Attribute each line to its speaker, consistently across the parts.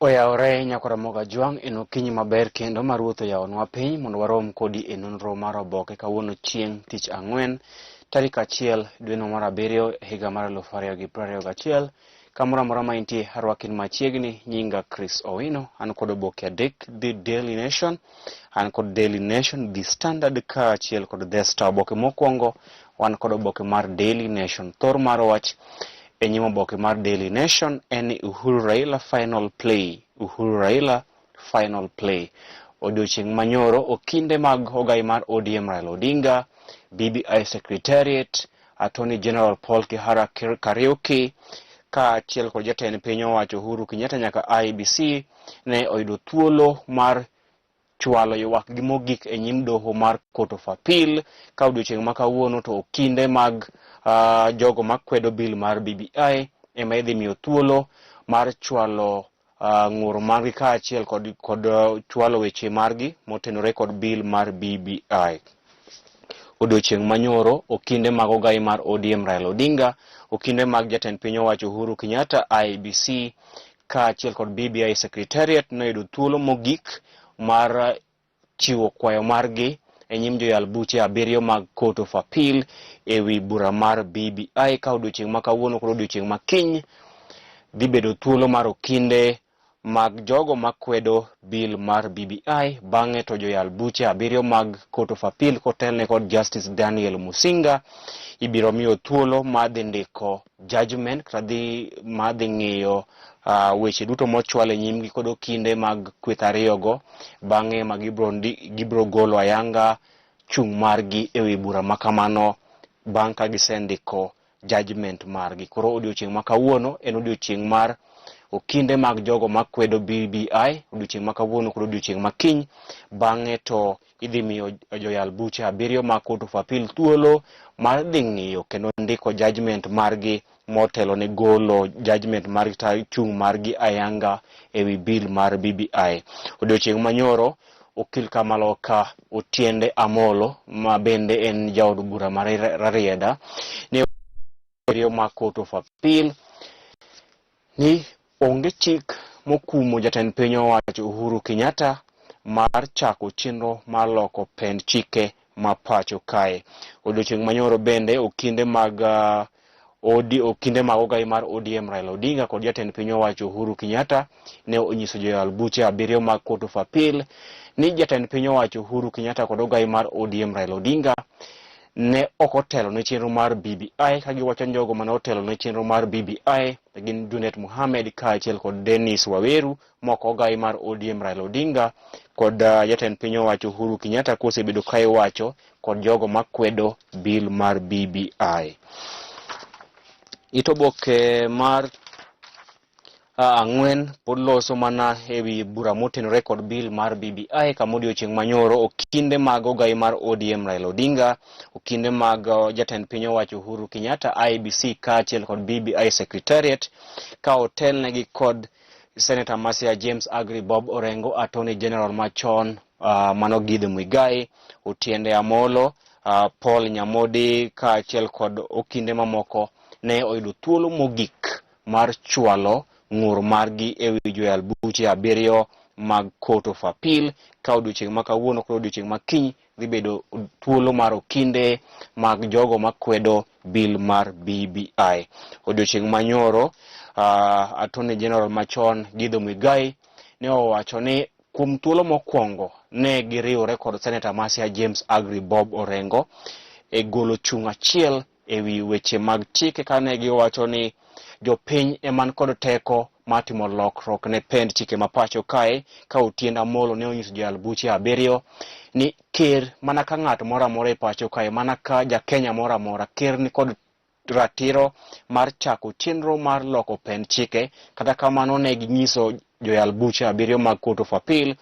Speaker 1: Oyaore Nyakaramoga Jwang' en okinyi maber kendo mar wuotho yawonwa piny mondo warom kodi e nonro mar oboke kawuono chieng' tich ang'wen tarik 1 dweno mar 7 higa mar 2021. Kamoro amora ma intie arwakin machiegni, nyinga Chris Owino, an kod oboke adek: The Daily Nation, an kod Daily Nation, The Standard kaachiel kod The Star. Oboke mokwongo wan kod oboke mar Daily Nation. Thor mar wach e nyim oboke mar Daily Nation en Uhuru Raila final play. Uhuru Raila final play. Odiochieng' manyoro okinde mag ogai mar ODM Raila Odinga, BBI Secretariat, Attorney General Paul Kihara Kariuki kaachiel kod jatend piny owacho Uhuru Kenyatta nyaka IEBC ne oyudo thuolo mar chwalo ywak gi mogik e nyim doho mar Court of Appeal. Ka odiochieng' ma kawuono to okinde mag jogo makwedo bill mar BBI ema idhi miyo thuolo mar chwalo ng'ur margi kaachiel kod chwalo weche margi motenore kod bill mar BBI. Odiochieng' manyoro okinde mag ogai mar ODM Raila Odinga, okinde mag jatend piny owacho Uhuru Kenyatta, IEBC kaachiel kod BBI Secretariat noyudo thuolo mogik mar chiwo kwayo margi e nyim joyal buche 7 mag Court of Appeal e wi bura mar BBI. Ka odiochieng' ma kawuono kod odiochieng' ma kiny dhi bedo thuolo mar okinde mag jogo makwedo bill mar BBI. Bang'e to joyal buche 7 mag Court of Appeal kotelne kod Justice Daniel Musinga ibiro miyo thuolo madhi ndiko judgment kata madhi ng'iyo weche duto mochwal e nyimgi kod okinde mag kweth ariyogo, bang'e ma gibro golo ayanga chung' margi e wi bura makamano bang' ka gisendiko judgment margi. Koro odiochieng' ma kawuono en odiochieng' mar okinde mag jogo makwedo BBI, odiochieng' ma kawuono kod odiochieng' ma kiny. Bang'e to idhi miyo joyal buche 7 mag Court of Appeal thuolo mar dhi ng'iyo kendo ndiko judgment margi motelo ne golo judgment margi ta chung' margi ayanga e wi bill mar BBI. Odiochieng' manyoro okil Kamaloka Otiende Amolo ma bende en jaod bura mar Rarieda ne ma Court of Appeal ni onge chik mokumo jatend piny owacho Uhuru Kenyatta mar chako chenro mar loko pend chike ma pacho kae. Odiochieng' manyoro bende okinde mag ogai mar ODM Raila Odinga kod jatend piny owacho Uhuru Kenyatta ne onyiso joyal buche 7 mag Court of Appeal ni jatend piny owacho Uhuru Kenyatta kod ogai mar ODM Raila Odinga ne ok otelo ne chenro mar BBI. Ka giwacho jogo mane otelo ne chenro mar BBI gin Junet Mohamed kaachiel kod Dennis Waweru moko ogai mar ODM Raila Odinga kod jatend piny owacho Uhuru Kenyatta kosebedo ka iwacho kod jogo makwedo bill mar BBI. Itoboke mar ang'wen pod loso mana e wi bura motenore kod bill mar BBI kama odiochieng' manyoro okinde mag ogai mar ODM Raila Odinga, okinde mag jatend piny owacho Uhuru Kenyatta, IEBC kaachiel kod BBI Secretariat ka otelnegi kod Senator Masia James Agri Bob Orengo, Attorney General machon Mano Githu Muigai, Otiende Amolo, Paul Nyamodi kaachiel kod okinde mamoko ne oyudo thuolo mogik mar chwalo ng'ur margi e wi joyal buche 7 mag Court of Appeal. Ka odiochieng' ma kawuono kod odiochieng' ma kiny dhi bedo thuolo mar okinde mag jogo makwedo bill mar BBI. Odiochieng' manyoro Attorney General machon Githu Muigai ne owacho ni kuom thuolo mokwongo ne giriwore kod Senator Masia James Agri Bob Orengo e golo chung' achiel e wi weche mag chike, ka ne giwacho ni jopiny eman kod teko matimo lokruok ne pend chike ma pacho kae. Ka Otiende Amolo ne onyiso joyal buche 7 ni ker mana ka ng'at moro amora e pacho kae, mana ka ja-Kenya moro amora, ker ni kod ratiro mar chako chenro mar loko pend chike. Kata kamano ne ginyiso joyal buche 7 mag Court of Appeal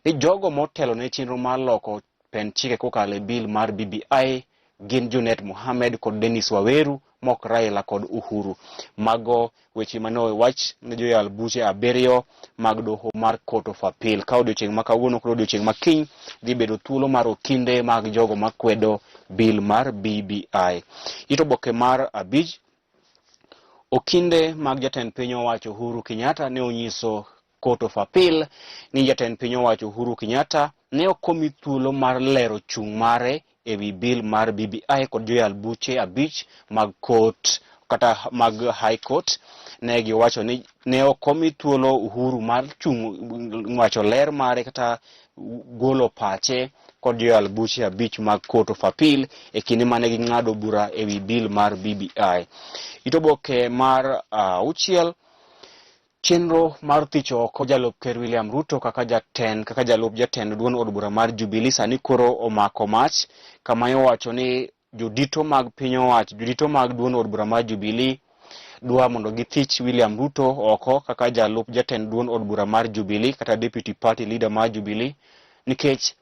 Speaker 1: ni jogo motelo ne chenro mar loko pend chike kokalo e bill mar BBI gin Junet Mohamed kod Dennis Waweru, mok Raila kod Uhuru. Mago weche mano wach ne joyal buche 7 mag doho mar Court of Appeal. Ka odiochieng' ma kawuono kod odiochieng' ma kiny dhi bedo thuolo mar okinde mag jogo makwedo bill mar BBI. Itoboke mar 5 okinde mag jatend piny owacho Uhuru Kenyatta ne onyiso Court of Appeal ni jatend piny owacho Uhuru Kenyatta ne okomi thuolo mar lero chung' mare ewi bill mar BBI kod joyal buche abich mag court kata mag High Court. Ne giwacho ni ne okomi thuolo Uhuru mar chung' wacho ler mare kata golo pache kod joyal buche abich mag Court of Appeal e kinde mane ging'ado bura ewi bill mar BBI. Itoboke mar auchiel, chenro mar thicho oko jalup ker William Ruto kaka jalup jatend duond od bura mar Jubilee sani koro omako mach, kama iwacho ni jodito mag piny owacho, jodito mag duond od bura mar Jubilee dwa mondo githich William Ruto oko kaka jalup jatend duond od bura mar Jubilee kata deputy party leader mar Jubilee, nikech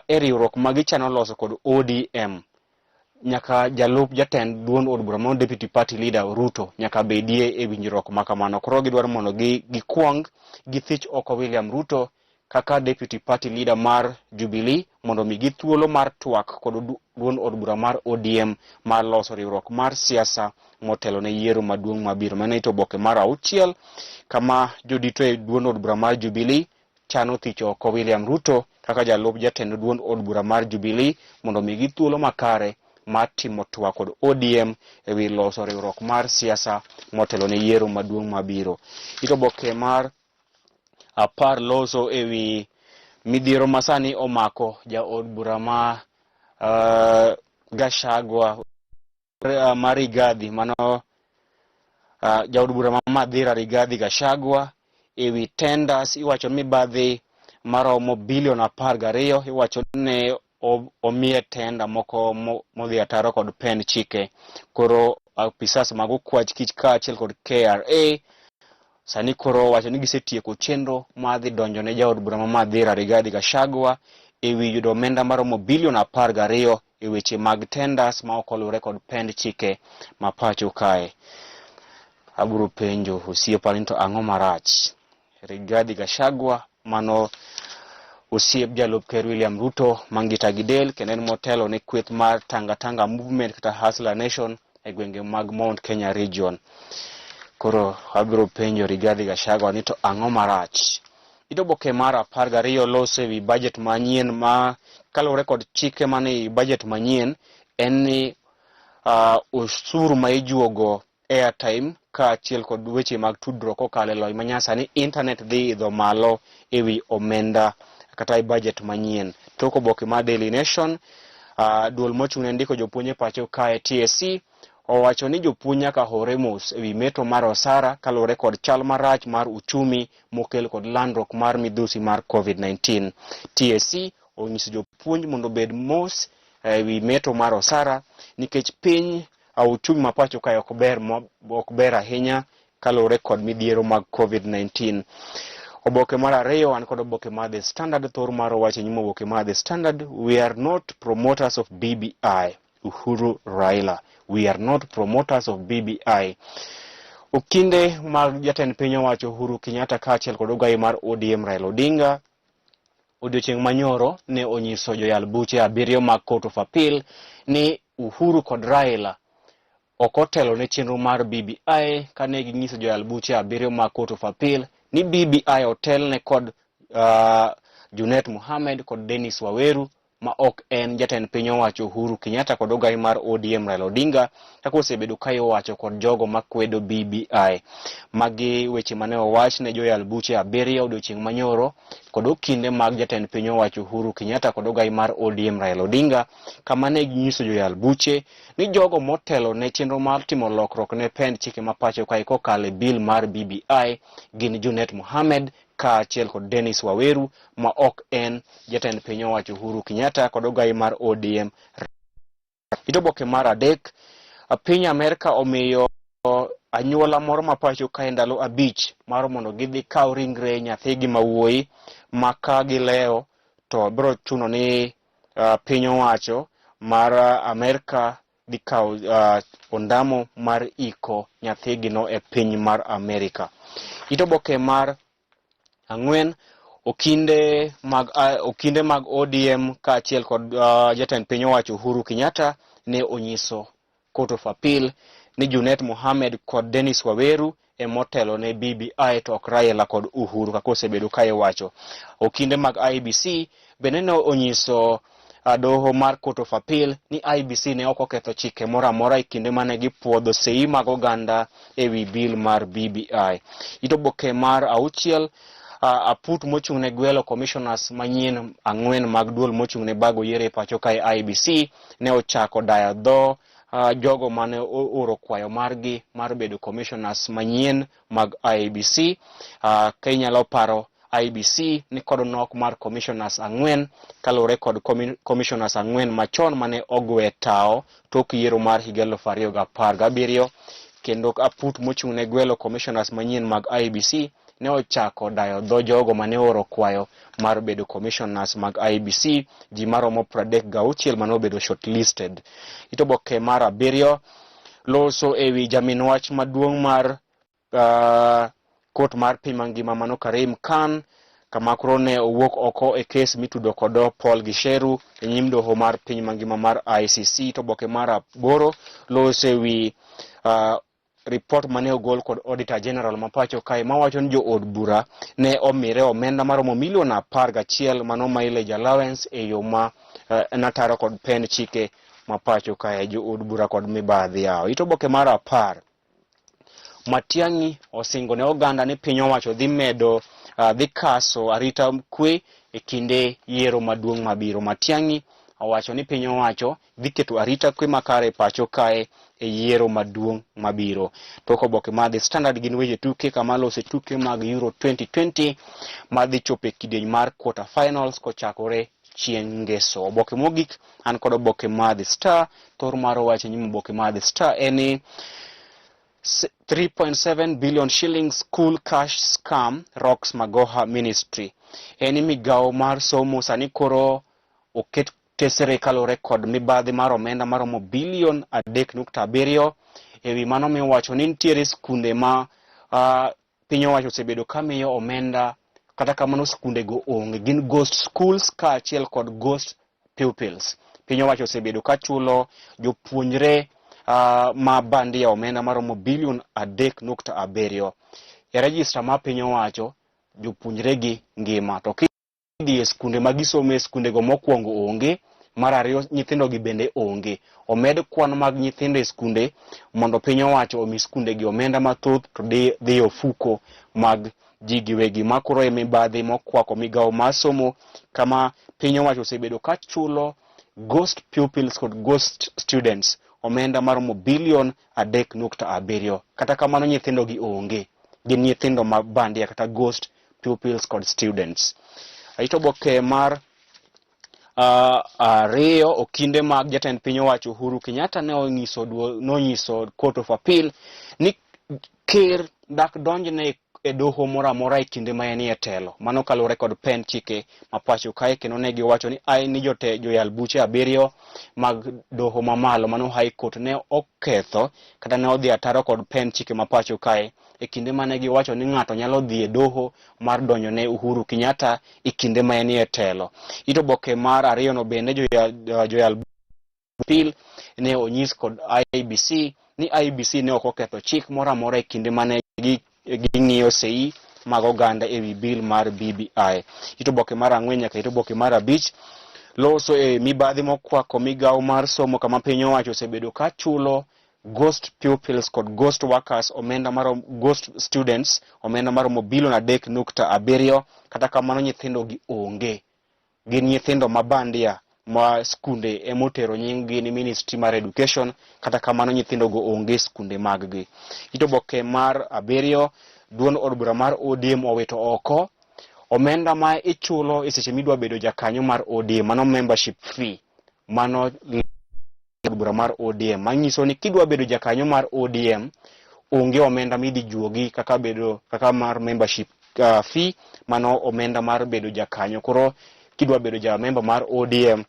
Speaker 1: riwruok ma gichano loso kod ODM nyaka jalup jatend duond od bura mar deputy party leader Ruto nyaka bedie e winjruok ma kamano. Koro gidwaro mondo gikwong githich oko William Ruto kaka deputy party leader mar Jubilee mondo mi githuolo mar twak kod duond od bura mar ODM mar loso riwruok mar siasa motelo ne yiero maduong' mabiro. Mane ito boke mar auchiel, kama jodito e duond od bura mar Jubilee chano thicho oko William Ruto kaka jalup jatend duond od bura mar Jubilee mondo mi githuolo makare mar timo twak kod ODM ewi loso riwruok mar siasa motelo ne yiero maduong' mabiro. Ito boke mar apar loso ewi midhiero masani omako jaod bura ma Gachagua mar Rigathi, mano jaod bura ma Mathira Rigathi Gachagua ewi tenders. Iwacho mibadhi maromo bilion 12 iwacho ne omiye tenda moko modhi ataro kod pen chike. Koro apisas mag okwach kich kaachiel kod KRA sani koro wacho ni gisetieko chenro madhi donjo ne jaod bura ma Mathira Rigathi Gachagua ewi yudo omenda maromo bilion 12 e weche mag tenders ma okolure kod pen chike ma pacho kae. Aburo penjo osiepa ni to ang'o marach Rigathi Gachagua mano osiep jalup ker William Ruto mangita gidel kendo motelo ne kweth mar Tanga Movement kata Hustler Nation e gwenge mag Mount Kenya region. Koro abiro penjo Rigathi Gachagua ni to ang'o marach. Itoboke mar 12 lose wi budget manyien ma kalore kod chike mane budget manyien en ni usuru ma ijuogo airtime kaachiel kod weche mag tudruok kokalo lony manyasani internet dhi idho malo ewi omenda kata budget manyien. Toko boke ma Daily Nation, duol mochung' ne ndiko jopuonje pacho kae TSC owacho ni jopuonj nyaka hore mos ewi meto mar osara kalore kod chal marach mar uchumi mokel kod landruok mar midhusi mar COVID-19. TSC onyiso jopuonj mondo bed mos ewi meto mar osara nikech piny uchumi ma pacho kae ok ber ahinya kalore kod midhiero mag COVID-19. Oboke mar ariyo an kod oboke mar The Standard. Thor mar owacho nyimo oboke mar The Standard, we are not promoters of BBI. Uhuru Raila, we are not promoters of BBI. Okinde mag jatend piny owacho Uhuru Kenyatta kaachiel kod ogai mar ODM Raila Odinga odiochieng' manyoro ne onyiso joyal buche 7 mag Court of Appeal ni Uhuru kod Raila okotelo ne chenro mar BBI kane ginyiso joyal buche 7 mag Court of Appeal ni BBI otelne kod Junet Mohamed kod Dennis Waweru ma ok en jatend piny owacho Uhuru Kenyatta kod ogai mar ODM Raila Odinga kaka osebedo ka iwacho kod jogo makwedo BBI. Magi weche mane owach ne joyal buche 7 odiochieng' manyoro kod okinde mag jatend piny owacho Uhuru Kenyatta kod ogai mar ODM Raila Odinga kama ne ginyiso joyal buche ni jogo motelo ne chenro mar timo lokruok ne pen chike ma pacho kae kokalo bill mar BBI gin Junet Mohamed kaachiel kod Dennis Waweru ma ok en jatend piny owacho Uhuru Kenyatta kod ogai mar ODM. Itoboke mar adek, piny Amerika omiyo anyuola moro ma pacho kae ndalo 5 mar mondo gidhi kaw ringre nyathigi mawuoyi maka gileo to bro chuno ni piny owacho mar Amerika dhi kaw ondamo mar iko nyathigi no e piny mar Amerika. Itoboke mar 4, okinde mag ODM kaachiel kod jatend piny owacho Uhuru Kenyatta ne onyiso Court of Appeal ni Junet Mohamed kod Dennis Waweru e motelo ne BBI to ok Raila kod Uhuru kaka osebedo ka iwacho. Okinde mag IEBC bende ne onyiso doho mar Court of Appeal ni IEBC ne ok oketho chike moro amora e kinde mane gipuodho sei mag oganda e wi bill mar BBI. Ito boke mar auchiel, aput mochung' ne gwelo commissioners manyien 4 mag duol mochung' ne bago yiero e pacho kae IEBC ne ochako dayo dho jogo mane oro kwayo margi mar bedo commissioners manyien mag IEBC. Ka inyalo paro, IEBC ni kod nok mar commissioners 4 kalure kod commissioners 4 machon mane ogwe tao tok yiero mar higa 2017, kendo aput mochung' ne gwelo commissioners manyien mag IEBC ne ochako dayo dho jogo mane oro kwayo mar bedo commissioners mag IEBC, ji maromo 36 mane obedo shortlisted. Ito boke mar 7 loso ewi jamin wach maduong' mar kot mar piny mangima mano Karim Khan, kama koro ne owuok oko e kes mitudo kod Paul Gisheru e nyim doho mar piny mangima mar ICC. To boke mar 8 loso ewi report mane ogol kod Auditor General mapacho kae mawacho ni jo od bura ne omire omenda maromo milion 11 mano mileage allowance e yo ma nataro kod pen chike mapacho kae jo od bura kod mibadhi yao. Ito boke mar 10, Matiang'i osingo ne oganda ni piny owacho dhi medo dhi kaso arita kwe e kinde yiero maduong' mabiro. Matiang'i owacho ni piny owacho dhi keto arita kwe makare pacho kae e yiero maduong' mabiro. Toko boke mar The Standard gin weche tuke kama lose tuke mag Euro 2020 madhi chope kidieny mar quarter finals kochakore chieng' ngeso. Boke mogik an kod boke mar The Star. Thor mar wacho nyimo boke mar The Star eni 3.7 billion shillings school cash scam rocks Magoha Ministry. Eni migawo mar somo sani koro oket tesere kalore kod mibadhi mar omenda maromo bilion 3.7 ewi mano miwacho ni nitiere skunde ma piny owacho osebedo kamiyo omenda kata kamano skunde go onge, gin ghost schools kaachiel kod ghost pupils. Piny owacho osebedo kachulo jopuonjre ma bandi ya omenda maromo bilion 3.7 e register ma piny owacho jopuonjre gi ngima. To kidhi e skunde magisome, skunde go mokwongo onge, mar ariyo nyithindo gi bende onge. Omed kwan mag nyithindo e skunde mondo piny owacho omi skunde gi omenda mathoth to dhi ofuko mag ji giwegi, makoro e mibadhi mokwako migawo mar somo kama piny owacho osebedo ka chulo ghost pupils kod ghost students omenda maromo bilion 3.7. Kata kamano nyithindo gi onge, gin nyithindo ma bandia kata ghost pupils kod students. Ito boke mar 2 okinde mag jatend piny owacho Uhuru Kenyatta ne onyiso Court of Appeal ni ker dak donjne e doho moro amora e kinde ma en e telo. Mano kalure kod pen chike mapacho kae, kendo ne giwacho ni ni joyal buche 7 mag doho mamalo mano High Court ne oketho kata ne odhi ataro kod pen chike mapacho kae e kinde mane giwacho ni ng'ato nyalo dhi e doho mar donjo ne Uhuru Kenyatta e kinde ma en e telo. Ito boke mar 2 no bende joyal appeal ne onyis kod IEBC ni IEBC ne ok oketho chik moro amora e kinde mane ging'iyo sei mag oganda e wi bill mar BBI. Ito boke mar 4 nyaka ito boke mar 5 loso e mibadhi mokwako migawo mar somo kama piny owacho osebedo ka chulo ghost pupils kod ghost workers omenda maromo ghost students omenda maromo bilion 3.7. Kata kamano nyithindo gi onge, gin nyithindo mabandia ma skunde emotero nying gi ni Ministry mar Education, kata kamano nyithindo go onge skunde mag gi. Ito boke mar 7 duon od bura mar ODM owito oko omenda ma ichulo e seche midwa bedo jakanyo mar ODM, mano membership fee, mano od bura mar ODM manyiso ni kidwa bedo jakanyo mar ODM onge omenda midhi juogi kaka mar membership fee, mano omenda mar bedo jakanyo. Koro kidwa bedo ja member mar ODM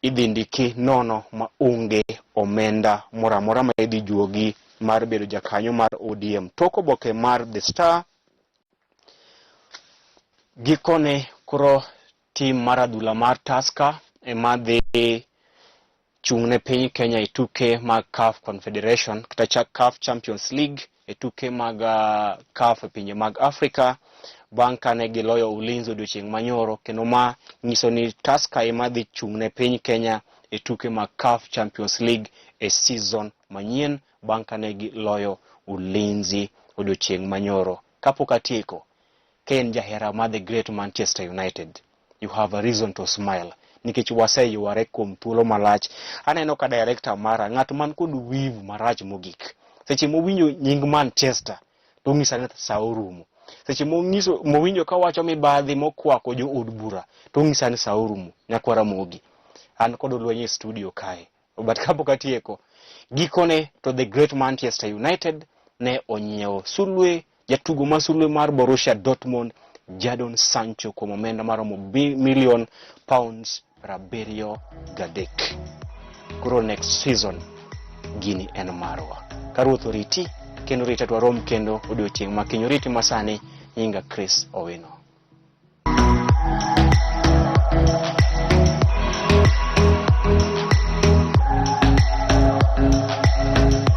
Speaker 1: idhi ndiki nono ma onge omenda moro amora ma idhi juogi mar bedo jakanyo mar ODM. Toko boke mar The Star gikone koro tim mar adhula mar Tusker ema dhi chung'ne piny Kenya e tuke mag CAF Confederation kata CAF Champions League e tuke mag CAF e pinje mag Afrika bang' kane giloyo Ulinzi odiochieng' manyoro, kendo ma nyiso ni Tusker ema dhi chung'ne piny Kenya e tuke mag CAF Champions League e season manyien bang' kane giloyo Ulinzi odiochieng' manyoro. Kapok atieko, Ken jahera ma the great Manchester United, you have a reason to smile nikech waseyuare kuom thuolo malach. Aneno ka director mara ng'at man kod wivu marach mogik, seche mowinjo nying Manchester to ng'isa ni sa orumo. Seche mowinjo ka wacho mibadhi mokwako jo od bura to ng'isa ni sa orumo. Nyakwara Mogi, an kod lweny e studio kae, but kapok atieko, gikone to the great Manchester United ne onyiewo sulwe, jatugo ma sulwe mar Borussia Dortmund Jadon Sancho kuom omenda maromo million pounds 73. Koro next season gini en marwa. Karuoth oriti kendo rita twarom kendo odiochieng' ma kiny. Oriti masani nyinga Chris Owino.